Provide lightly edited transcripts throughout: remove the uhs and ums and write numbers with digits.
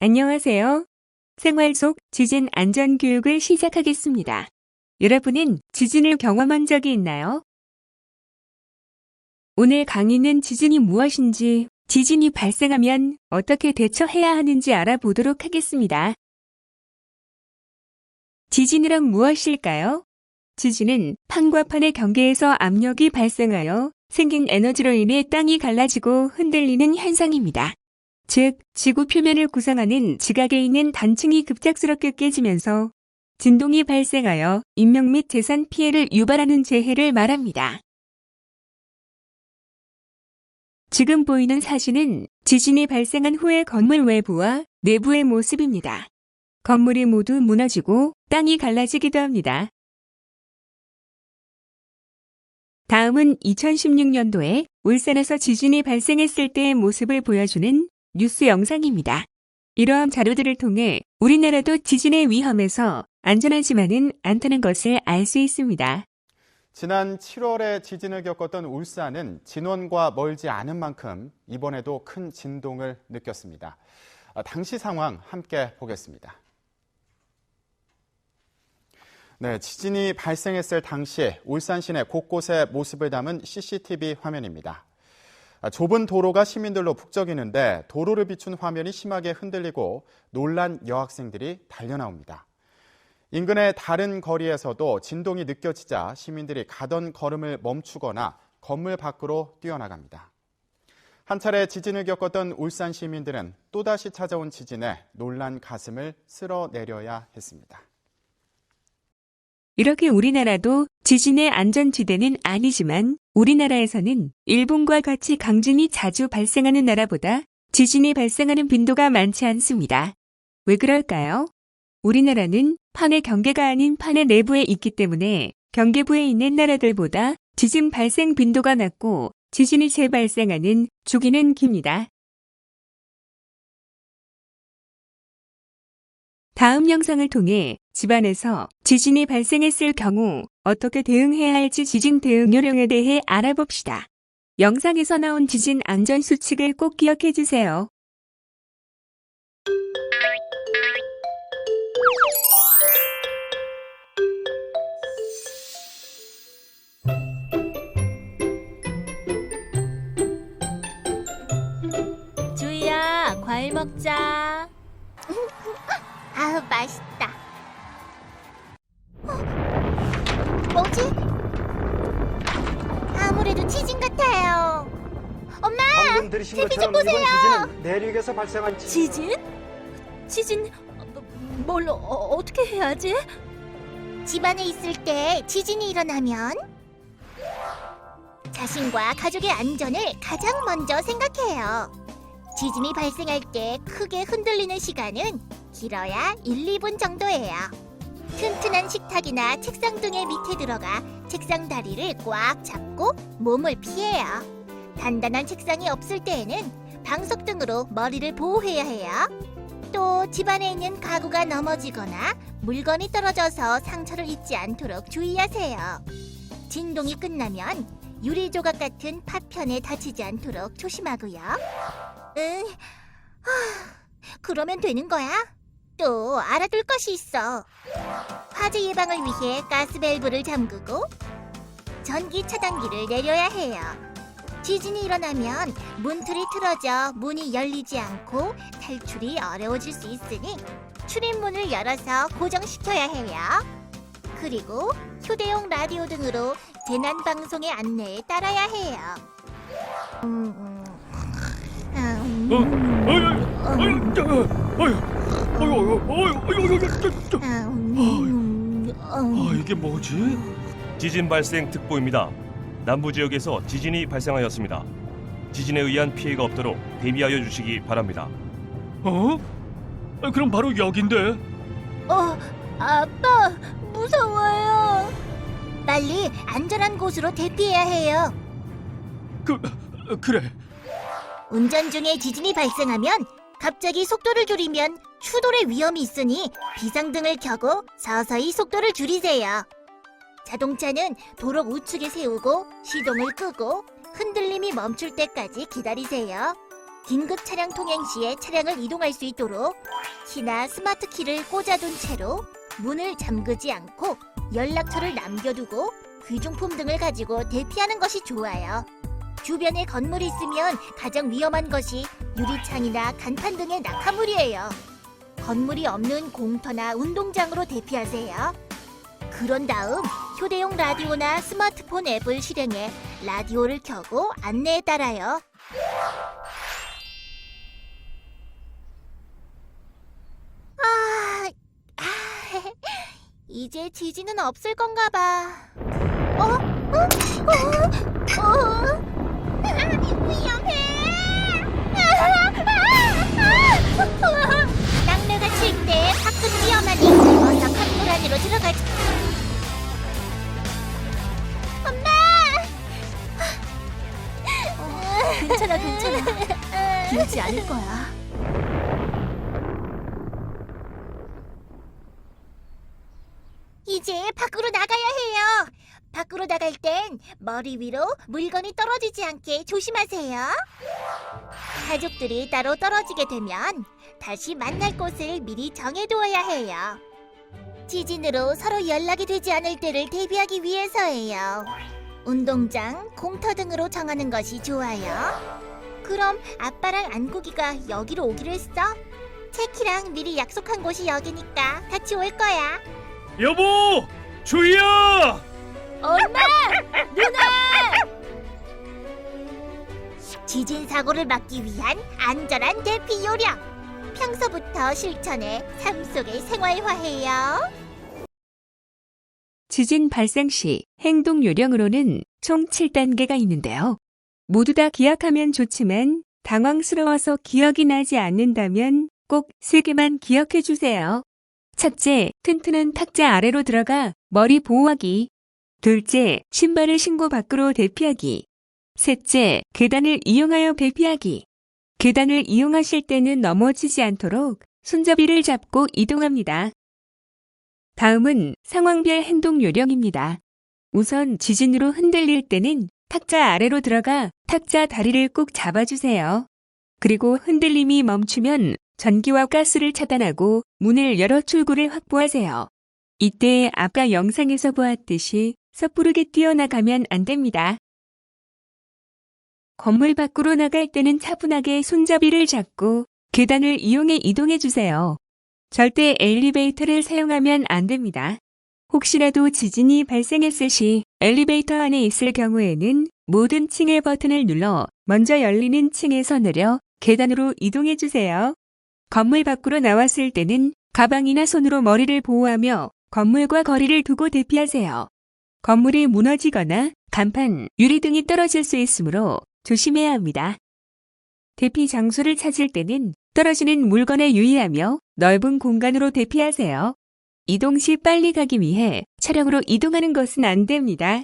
안녕하세요. 생활 속 지진 안전 교육을 시작하겠습니다. 여러분은 지진을 경험한 적이 있나요? 오늘 강의는 지진이 무엇인지, 지진이 발생하면 어떻게 대처해야 하는지 알아보도록 하겠습니다. 지진이란 무엇일까요? 지진은 판과 판의 경계에서 압력이 발생하여 생긴 에너지로 인해 땅이 갈라지고 흔들리는 현상입니다. 즉, 지구 표면을 구성하는 지각에 있는 단층이 급작스럽게 깨지면서 진동이 발생하여 인명 및 재산 피해를 유발하는 재해를 말합니다. 지금 보이는 사진은 지진이 발생한 후의 건물 외부와 내부의 모습입니다. 건물이 모두 무너지고 땅이 갈라지기도 합니다. 다음은 2016년도에 울산에서 지진이 발생했을 때의 모습을 보여주는 뉴스 영상입니다. 이러한 자료들을 통해 우리나라도 지진의 위험에서 안전하지만은 않다는 것을 알 수 있습니다. 지난 7월에 지진을 겪었던 울산은 진원과 멀지 않은 만큼 이번에도 큰 진동을 느꼈습니다. 당시 상황 함께 보겠습니다. 네, 지진이 발생했을 당시 울산 시내 곳곳의 모습을 담은 CCTV 화면입니다. 좁은 도로가 시민들로 북적이는데 도로를 비춘 화면이 심하게 흔들리고 놀란 여학생들이 달려나옵니다. 인근의 다른 거리에서도 진동이 느껴지자 시민들이 가던 걸음을 멈추거나 건물 밖으로 뛰어나갑니다. 한 차례 지진을 겪었던 울산 시민들은 또다시 찾아온 지진에 놀란 가슴을 쓸어내려야 했습니다. 이렇게 우리나라도 지진의 안전지대는 아니지만 우리나라에서는 일본과 같이 강진이 자주 발생하는 나라보다 지진이 발생하는 빈도가 많지 않습니다. 왜 그럴까요? 우리나라는 판의 경계가 아닌 판의 내부에 있기 때문에 경계부에 있는 나라들보다 지진 발생 빈도가 낮고 지진이 재발생하는 주기는 깁니다. 다음 영상을 통해 집안에서 지진이 발생했을 경우 어떻게 대응해야 할지 지진 대응 요령에 대해 알아봅시다. 영상에서 나온 지진 안전 수칙을 꼭 기억해 주세요. 주희야, 과일 먹자. 아우, 맛있다. 뭐지? 아무래도 지진 같아요. 엄마! 방금 들으신 TV 좀 것처럼 보세요. 이번 지진은 내륙에서 발생한 지진? 지진? 뭘 어떻게 해야지? 집안에 있을 때 지진이 일어나면 자신과 가족의 안전을 가장 먼저 생각해요. 지진이 발생할 때 크게 흔들리는 시간은 길어야 1, 2분 정도예요. 튼튼한 식탁이나 책상 등의 밑에 들어가 책상 다리를 꽉 잡고 몸을 피해요. 단단한 책상이 없을 때에는 방석 등으로 머리를 보호해야 해요. 또 집안에 있는 가구가 넘어지거나 물건이 떨어져서 상처를 입지 않도록 주의하세요. 진동이 끝나면 유리 조각 같은 파편에 다치지 않도록 조심하고요. 그러면 되는 거야? 또 알아둘 것이 있어. 화재 예방을 위해 가스밸브를 잠그고 전기 차단기를 내려야 해요. 지진이 일어나면 문틀이 틀어져 문이 열리지 않고 탈출이 어려워질 수 있으니 출입문을 열어서 고정시켜야 해요. 그리고 휴대용 라디오 등으로 재난방송의 안내에 따라야 해요. 이게 뭐지? 지진 발생 특보입니다. 남부 지역에서 지진이 발생하였습니다. 지진에 의한 피해가 없도록 대비하여 주시기 바랍니다. 그럼 바로 여긴데. 아빠, 무서워요. 빨리 안전한 곳으로 대피해야 해요. 그래. 운전 중에 지진이 발생하면 갑자기 속도를 줄이면 추돌의 위험이 있으니 비상등을 켜고 서서히 속도를 줄이세요. 자동차는 도로 우측에 세우고 시동을 끄고 흔들림이 멈출 때까지 기다리세요. 긴급 차량 통행 시에 차량을 이동할 수 있도록 키나 스마트 키를 꽂아둔 채로 문을 잠그지 않고 연락처를 남겨두고 귀중품 등을 가지고 대피하는 것이 좋아요. 주변에 건물이 있으면 가장 위험한 것이 유리창이나 간판 등의 낙하물이에요. 건물이 없는 공터나 운동장으로 대피하세요. 그런 다음 휴대용 라디오나 스마트폰 앱을 실행해 라디오를 켜고 안내에 따라요. 이제 지진은 없을 건가 봐. 위험해. 낙뢰가 칠 때 밖은 위험하니 어서 건물 안으로 들어가자. 괜찮아, 괜찮아. 비오지 않을 거야. 이제 밖으로 나가야 해요. 밖으로 나갈 땐 머리 위로 물건이 떨어지지 않게 조심하세요. 가족들이 따로 떨어지게 되면 다시 만날 곳을 미리 정해두어야 해요. 지진으로 서로 연락이 되지 않을 때를 대비하기 위해서예요. 운동장, 공터 등으로 정하는 것이 좋아요. 그럼 아빠랑 안국이가 여기로 오기로 했어. 채키랑 미리 약속한 곳이 여기니까 같이 올 거야. 여보! 주희야! 엄마! 누나! 지진 사고를 막기 위한 안전한 대피 요령. 평소부터 실천해 삶 속에 생활화해요. 지진 발생 시 행동 요령으로는 총 7단계가 있는데요. 모두 다 기억하면 좋지만 당황스러워서 기억이 나지 않는다면 꼭 3개만 기억해 주세요. 첫째, 튼튼한 탁자 아래로 들어가 머리 보호하기. 둘째, 신발을 신고 밖으로 대피하기. 셋째, 계단을 이용하여 대피하기. 계단을 이용하실 때는 넘어지지 않도록 손잡이를 잡고 이동합니다. 다음은 상황별 행동 요령입니다. 우선 지진으로 흔들릴 때는 탁자 아래로 들어가 탁자 다리를 꼭 잡아주세요. 그리고 흔들림이 멈추면 전기와 가스를 차단하고 문을 열어 출구를 확보하세요. 이때 아까 영상에서 보았듯이 섣부르게 뛰어나가면 안 됩니다. 건물 밖으로 나갈 때는 차분하게 손잡이를 잡고 계단을 이용해 이동해 주세요. 절대 엘리베이터를 사용하면 안 됩니다. 혹시라도 지진이 발생했을 시 엘리베이터 안에 있을 경우에는 모든 층의 버튼을 눌러 먼저 열리는 층에서 내려 계단으로 이동해 주세요. 건물 밖으로 나왔을 때는 가방이나 손으로 머리를 보호하며 건물과 거리를 두고 대피하세요. 건물이 무너지거나 간판, 유리 등이 떨어질 수 있으므로 조심해야 합니다. 대피 장소를 찾을 때는 떨어지는 물건에 유의하며 넓은 공간으로 대피하세요. 이동 시 빨리 가기 위해 차량으로 이동하는 것은 안 됩니다.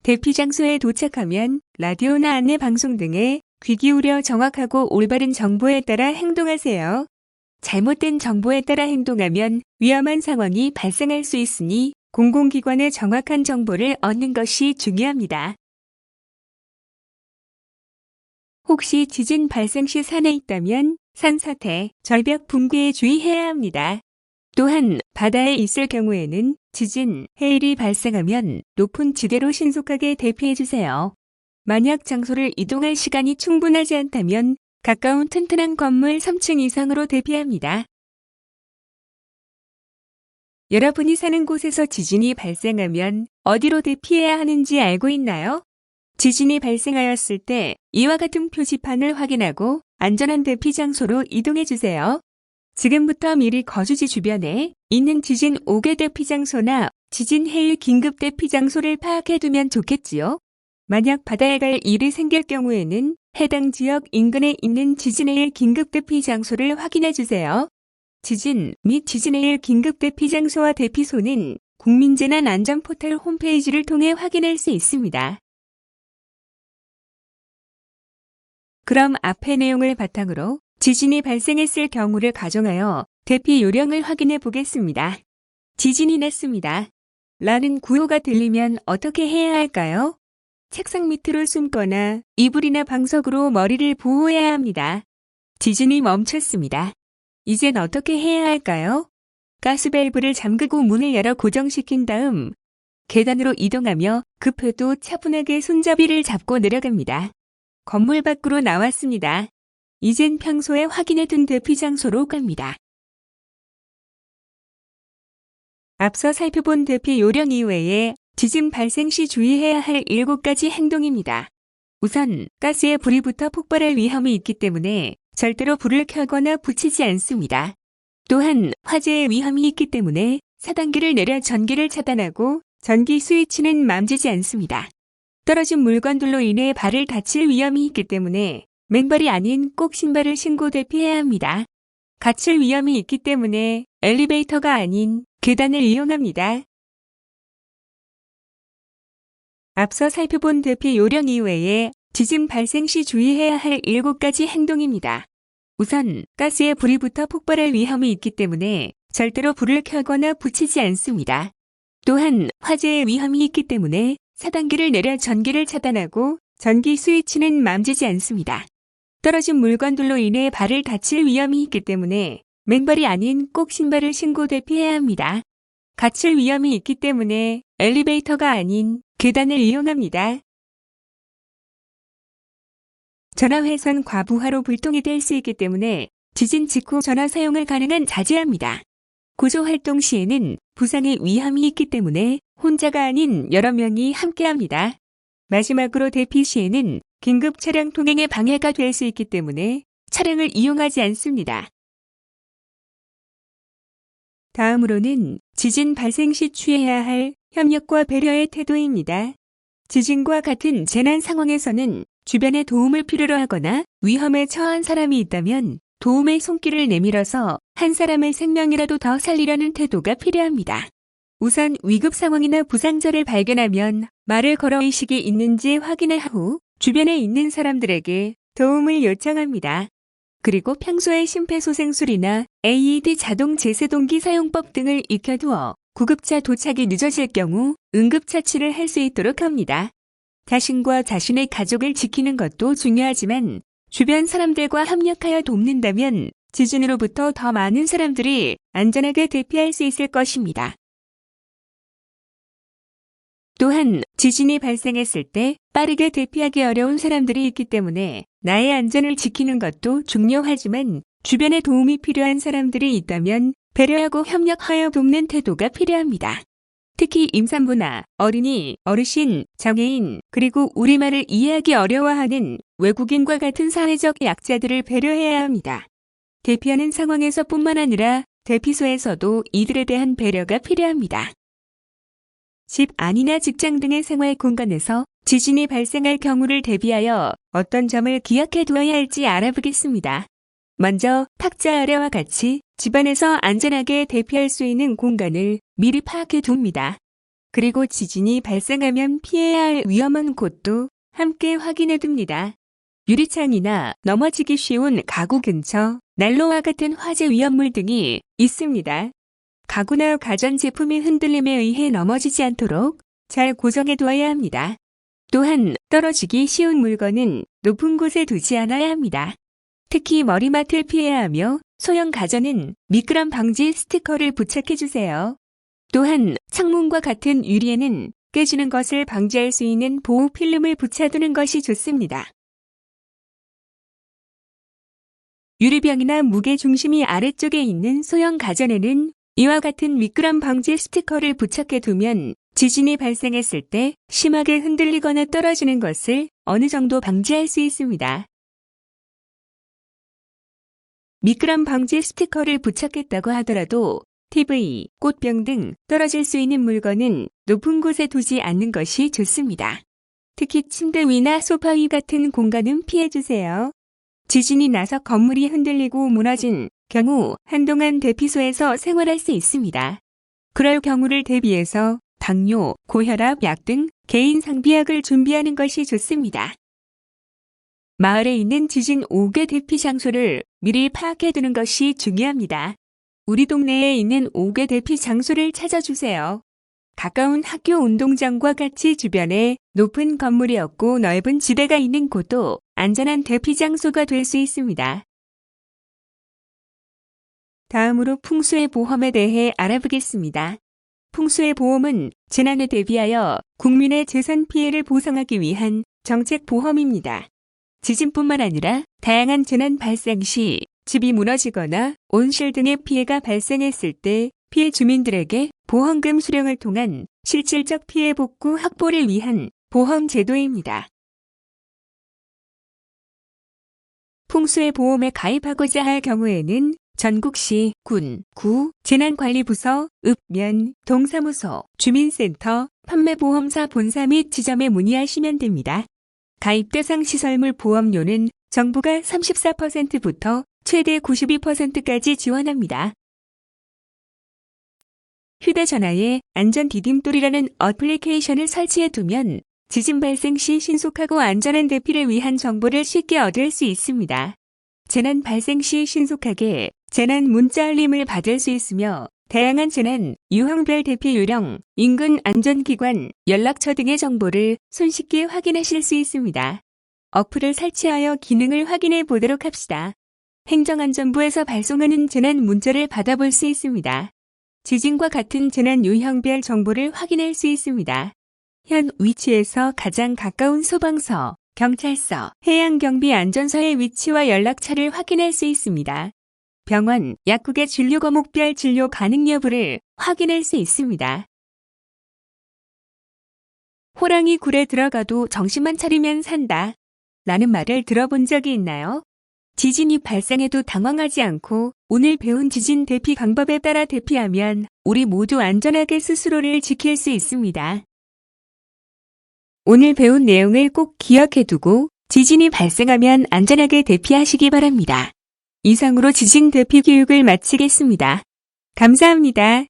대피 장소에 도착하면 라디오나 안내 방송 등에 귀 기울여 정확하고 올바른 정보에 따라 행동하세요. 잘못된 정보에 따라 행동하면 위험한 상황이 발생할 수 있으니 공공기관의 정확한 정보를 얻는 것이 중요합니다. 혹시 지진 발생 시 산에 있다면 산사태, 절벽 붕괴에 주의해야 합니다. 또한 바다에 있을 경우에는 지진, 해일이 발생하면 높은 지대로 신속하게 대피해주세요. 만약 장소를 이동할 시간이 충분하지 않다면 가까운 튼튼한 건물 3층 이상으로 대피합니다. 여러분이 사는 곳에서 지진이 발생하면 어디로 대피해야 하는지 알고 있나요? 지진이 발생하였을 때 이와 같은 표지판을 확인하고 안전한 대피 장소로 이동해 주세요. 지금부터 미리 거주지 주변에 있는 지진 5개 대피 장소나 지진 해일 긴급 대피 장소를 파악해 두면 좋겠지요. 만약 바다에 갈 일이 생길 경우에는 해당 지역 인근에 있는 지진 해일 긴급 대피 장소를 확인해 주세요. 지진 및 지진 해일 긴급 대피 장소와 대피소는 국민재난안전포털 홈페이지를 통해 확인할 수 있습니다. 그럼 앞의 내용을 바탕으로 지진이 발생했을 경우를 가정하여 대피 요령을 확인해 보겠습니다. 지진이 났습니다. 라는 구호가 들리면 어떻게 해야 할까요? 책상 밑으로 숨거나 이불이나 방석으로 머리를 보호해야 합니다. 지진이 멈췄습니다. 이젠 어떻게 해야 할까요? 가스밸브를 잠그고 문을 열어 고정시킨 다음 계단으로 이동하며 급해도 차분하게 손잡이를 잡고 내려갑니다. 건물 밖으로 나왔습니다. 이젠 평소에 확인해둔 대피 장소로 갑니다. 앞서 살펴본 대피 요령 이외에 지진 발생 시 주의해야 할 7가지 행동입니다. 우선 가스에 불이 붙어 폭발할 위험이 있기 때문에 절대로 불을 켜거나 붙이지 않습니다. 또한 화재의 위험이 있기 때문에 차단기를 내려 전기를 차단하고 전기 스위치는 맘지지 않습니다. 떨어진 물건들로 인해 발을 다칠 위험이 있기 때문에 맨발이 아닌 꼭 신발을 신고 대피해야 합니다. 갇힐 위험이 있기 때문에 엘리베이터가 아닌 계단을 이용합니다. 앞서 살펴본 대피 요령 이외에 지진 발생 시 주의해야 할 7가지 행동입니다. 우선 가스에 불이 붙어 폭발할 위험이 있기 때문에 절대로 불을 켜거나 붙이지 않습니다. 또한 화재의 위험이 있기 때문에 차단기를 내려 전기를 차단하고 전기 스위치는 맘지지 않습니다. 떨어진 물건들로 인해 발을 다칠 위험이 있기 때문에 맨발이 아닌 꼭 신발을 신고 대피해야 합니다. 갇힐 위험이 있기 때문에 엘리베이터가 아닌 계단을 이용합니다. 전화회선 과부하로 불통이 될 수 있기 때문에 지진 직후 전화 사용을 가능한 자제합니다. 구조활동 시에는 부상의 위험이 있기 때문에 혼자가 아닌 여러 명이 함께합니다. 마지막으로 대피 시에는 긴급 차량 통행에 방해가 될 수 있기 때문에 차량을 이용하지 않습니다. 다음으로는 지진 발생 시 취해야 할 협력과 배려의 태도입니다. 지진과 같은 재난 상황에서는 주변에 도움을 필요로 하거나 위험에 처한 사람이 있다면 도움의 손길을 내밀어서 한 사람의 생명이라도 더 살리려는 태도가 필요합니다. 우선 위급 상황이나 부상자를 발견하면 말을 걸어 의식이 있는지 확인한 후 주변에 있는 사람들에게 도움을 요청합니다. 그리고 평소에 심폐소생술이나 AED 자동 제세동기 사용법 등을 익혀두어 구급차 도착이 늦어질 경우 응급처치를 할 수 있도록 합니다. 자신과 자신의 가족을 지키는 것도 중요하지만 주변 사람들과 협력하여 돕는다면 지진으로부터 더 많은 사람들이 안전하게 대피할 수 있을 것입니다. 또한 지진이 발생했을 때 빠르게 대피하기 어려운 사람들이 있기 때문에 나의 안전을 지키는 것도 중요하지만 주변에 도움이 필요한 사람들이 있다면 배려하고 협력하여 돕는 태도가 필요합니다. 특히 임산부나 어린이, 어르신, 장애인, 그리고 우리말을 이해하기 어려워하는 외국인과 같은 사회적 약자들을 배려해야 합니다. 대피하는 상황에서뿐만 아니라 대피소에서도 이들에 대한 배려가 필요합니다. 집 안이나 직장 등의 생활 공간에서 지진이 발생할 경우를 대비하여 어떤 점을 기억해 두어야 할지 알아보겠습니다. 먼저 탁자 아래와 같이 집안에서 안전하게 대피할 수 있는 공간을 미리 파악해 둡니다. 그리고 지진이 발생하면 피해야 할 위험한 곳도 함께 확인해 둡니다. 유리창이나 넘어지기 쉬운 가구 근처, 난로와 같은 화재 위험물 등이 있습니다. 가구나 가전제품이 흔들림에 의해 넘어지지 않도록 잘 고정해 두어야 합니다. 또한 떨어지기 쉬운 물건은 높은 곳에 두지 않아야 합니다. 특히 머리맡을 피해야 하며 소형 가전은 미끄럼 방지 스티커를 부착해 주세요. 또한 창문과 같은 유리에는 깨지는 것을 방지할 수 있는 보호 필름을 붙여두는 것이 좋습니다. 유리병이나 무게 중심이 아래쪽에 있는 소형 가전에는 이와 같은 미끄럼 방지 스티커를 부착해 두면 지진이 발생했을 때 심하게 흔들리거나 떨어지는 것을 어느 정도 방지할 수 있습니다. 미끄럼 방지 스티커를 부착했다고 하더라도 TV, 꽃병 등 떨어질 수 있는 물건은 높은 곳에 두지 않는 것이 좋습니다. 특히 침대 위나 소파 위 같은 공간은 피해주세요. 지진이 나서 건물이 흔들리고 무너진 경우 한동안 대피소에서 생활할 수 있습니다. 그럴 경우를 대비해서 당뇨, 고혈압 약 등 개인 상비약을 준비하는 것이 좋습니다. 마을에 있는 지진 5개 대피 장소를 미리 파악해 두는 것이 중요합니다. 우리 동네에 있는 5개 대피 장소를 찾아주세요. 가까운 학교 운동장과 같이 주변에 높은 건물이 없고 넓은 지대가 있는 곳도 안전한 대피 장소가 될 수 있습니다. 다음으로 풍수해 보험에 대해 알아보겠습니다. 풍수해 보험은 재난에 대비하여 국민의 재산 피해를 보상하기 위한 정책 보험입니다. 지진뿐만 아니라 다양한 재난 발생 시 집이 무너지거나 온실 등의 피해가 발생했을 때 피해 주민들에게 보험금 수령을 통한 실질적 피해 복구 확보를 위한 보험 제도입니다. 풍수해 보험에 가입하고자 할 경우에는 전국시, 군, 구, 재난관리부서, 읍면, 동사무소, 주민센터, 판매보험사 본사 및 지점에 문의하시면 됩니다. 가입 대상 시설물 보험료는 정부가 34%부터 최대 92%까지 지원합니다. 휴대전화에 안전 디딤돌이라는 어플리케이션을 설치해 두면 지진 발생 시 신속하고 안전한 대피를 위한 정보를 쉽게 얻을 수 있습니다. 재난 발생 시 신속하게 재난 문자 알림을 받을 수 있으며 다양한 재난, 유형별 대피 요령, 인근 안전기관, 연락처 등의 정보를 손쉽게 확인하실 수 있습니다. 어플을 설치하여 기능을 확인해 보도록 합시다. 행정안전부에서 발송하는 재난 문자를 받아볼 수 있습니다. 지진과 같은 재난 유형별 정보를 확인할 수 있습니다. 현 위치에서 가장 가까운 소방서, 경찰서, 해양경비 안전서의 위치와 연락처를 확인할 수 있습니다. 병원, 약국의 진료 과목별 진료 가능 여부를 확인할 수 있습니다. 호랑이 굴에 들어가도 정신만 차리면 산다. 라는 말을 들어본 적이 있나요? 지진이 발생해도 당황하지 않고 오늘 배운 지진 대피 방법에 따라 대피하면 우리 모두 안전하게 스스로를 지킬 수 있습니다. 오늘 배운 내용을 꼭 기억해두고 지진이 발생하면 안전하게 대피하시기 바랍니다. 이상으로 지진 대피 교육을 마치겠습니다. 감사합니다.